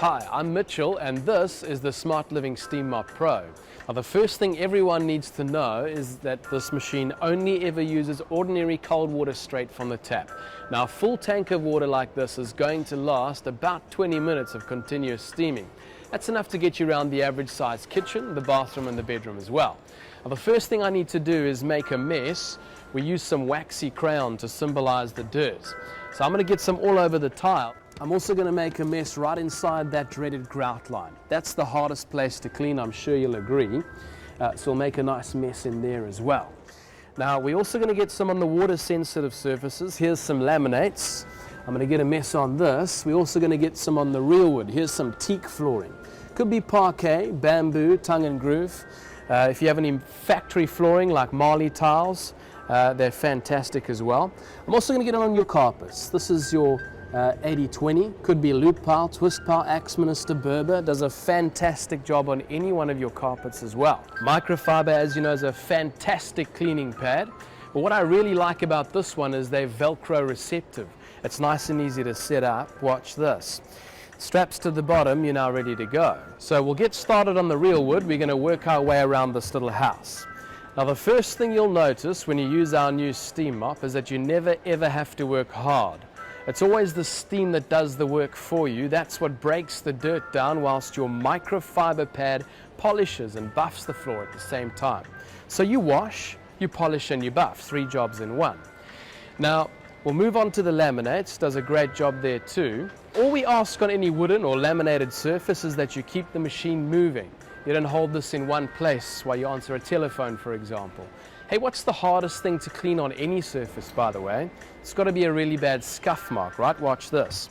Hi, I'm Mitchell and this is the Smart Living Steam Mop Pro. Now the first thing everyone needs to know is that this machine only ever uses ordinary cold water straight from the tap. Now a full tank of water like this is going to last about 20 minutes of continuous steaming. That's enough to get you around the average size kitchen, the bathroom and the bedroom as well. Now the first thing I need to do is make a mess. We use some waxy crayon to symbolize the dirt. So I'm going to get some all over the tile. I'm also going to make a mess right inside that dreaded grout line. That's the hardest place to clean, I'm sure you'll agree. So we'll make a nice mess in there as well. Now we're also going to get some on the water sensitive surfaces. Here's some laminates. I'm going to get a mess on this. We're also going to get some on the real wood. Here's some teak flooring. Could be parquet, bamboo, tongue and groove. If you have any factory flooring like Marley tiles, they're fantastic as well. I'm also going to get it on your carpets. This is your 80-20, could be loop pile, twist pile, Axminster, Berber. Does a fantastic job on any one of your carpets as well. Microfiber, as you know, is a fantastic cleaning pad. But what I really like about this one is they're Velcro receptive. It's nice and easy to set up. Watch this. Straps to the bottom, you're now ready to go. So we'll get started on the real wood. We're going to work our way around this little house. Now the first thing you'll notice when you use our new steam mop is that you never ever have to work hard. It's always the steam that does the work for you. That's what breaks the dirt down whilst your microfiber pad polishes and buffs the floor at the same time. So you wash, you polish and you buff, 3 jobs in one. Now we'll move on to the laminates. Does a great job there too. All we ask on any wooden or laminated surface is that you keep the machine moving. You don't hold this in one place while you answer a telephone, for example. Hey, what's the hardest thing to clean on any surface, by the way? It's got to be a really bad scuff mark, right? Watch this.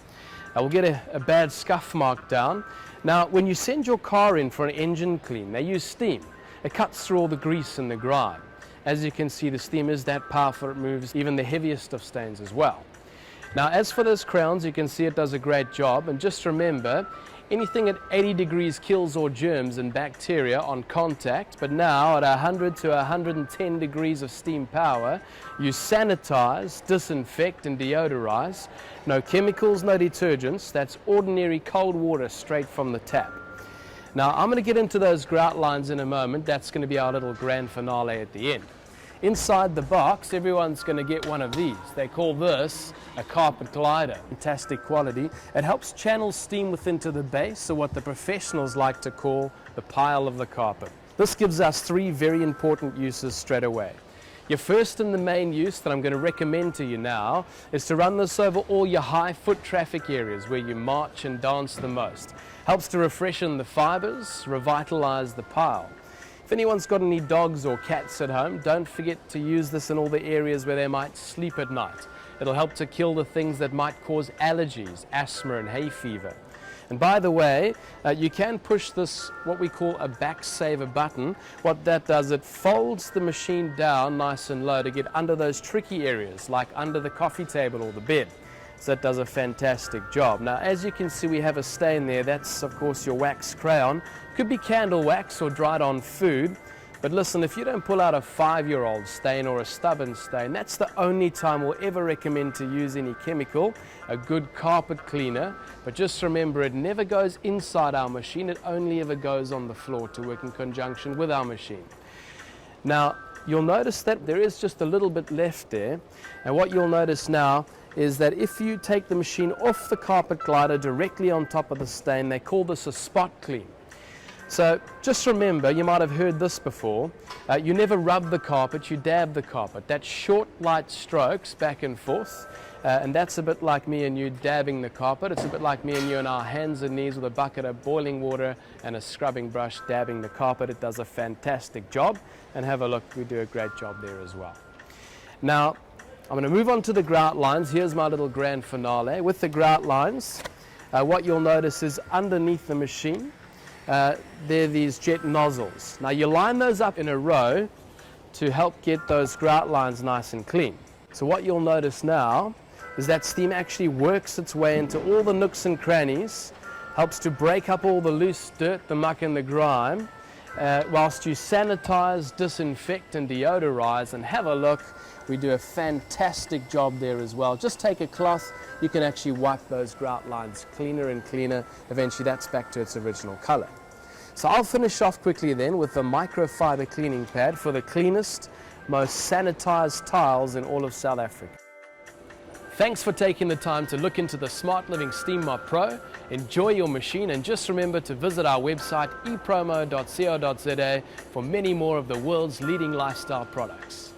We'll get a bad scuff mark down. Now, when you send your car in for an engine clean, they use steam. It cuts through all the grease and the grime. As you can see, the steam is that powerful, it moves even the heaviest of stains as well. Now, as for those crowns, you can see it does a great job. And just remember, anything at 80 degrees kills all germs and bacteria on contact, but now at 100 to 110 degrees of steam power, you sanitize, disinfect and deodorize. No chemicals, no detergents. That's ordinary cold water straight from the tap. Now I'm going to get into those grout lines in a moment. That's going to be our little grand finale at the end. Inside the box, everyone's going to get one of these. They call this a carpet glider. Fantastic quality. It helps channel steam within to the base, or what the professionals like to call the pile of the carpet. This gives us 3 very important uses straight away. Your first and the main use that I'm going to recommend to you now is to run this over all your high foot traffic areas where you march and dance the most. Helps to refreshen the fibers, revitalize the pile. If anyone's got any dogs or cats at home, don't forget to use this in all the areas where they might sleep at night. It'll help to kill the things that might cause allergies, asthma and hay fever. And by the way, you can push this, what we call a back saver button. What that does, it folds the machine down nice and low to get under those tricky areas, like under the coffee table or the bed. So that does a fantastic job. Now, as you can see, we have a stain there. That's, of course, your wax crayon. Could be candle wax or dried on food. But listen, if you don't pull out a 5-year-old stain or a stubborn stain, that's the only time we'll ever recommend to use any chemical, a good carpet cleaner. But just remember, it never goes inside our machine. It only ever goes on the floor to work in conjunction with our machine. Now, you'll notice that there is just a little bit left there. And what you'll notice now is that if you take the machine off the carpet glider directly on top of the stain, they call this a spot clean. So just remember, you might have heard this before, you never rub the carpet, you dab the carpet. That's short, light strokes back and forth, and that's a bit like me and you dabbing the carpet. It's a bit like me and you on our hands and knees with a bucket of boiling water and a scrubbing brush dabbing the carpet. It does a fantastic job, and have a look, we do a great job there as well. Now, I'm going to move on to the grout lines. Here's my little grand finale. With the grout lines, what you'll notice is underneath the machine, there are these jet nozzles. Now you line those up in a row to help get those grout lines nice and clean. So what you'll notice now is that steam actually works its way into all the nooks and crannies, helps to break up all the loose dirt, the muck and the grime, whilst you sanitize, disinfect and deodorize. And have a look, we do a fantastic job there as well. Just take a cloth, you can actually wipe those grout lines cleaner and cleaner. Eventually that's back to its original color. So I'll finish off quickly then with the microfiber cleaning pad for the cleanest, most sanitized tiles in all of South Africa. Thanks for taking the time to look into the Smart Living Steam Mop Pro. Enjoy your machine, and just remember to visit our website epromo.co.za for many more of the world's leading lifestyle products.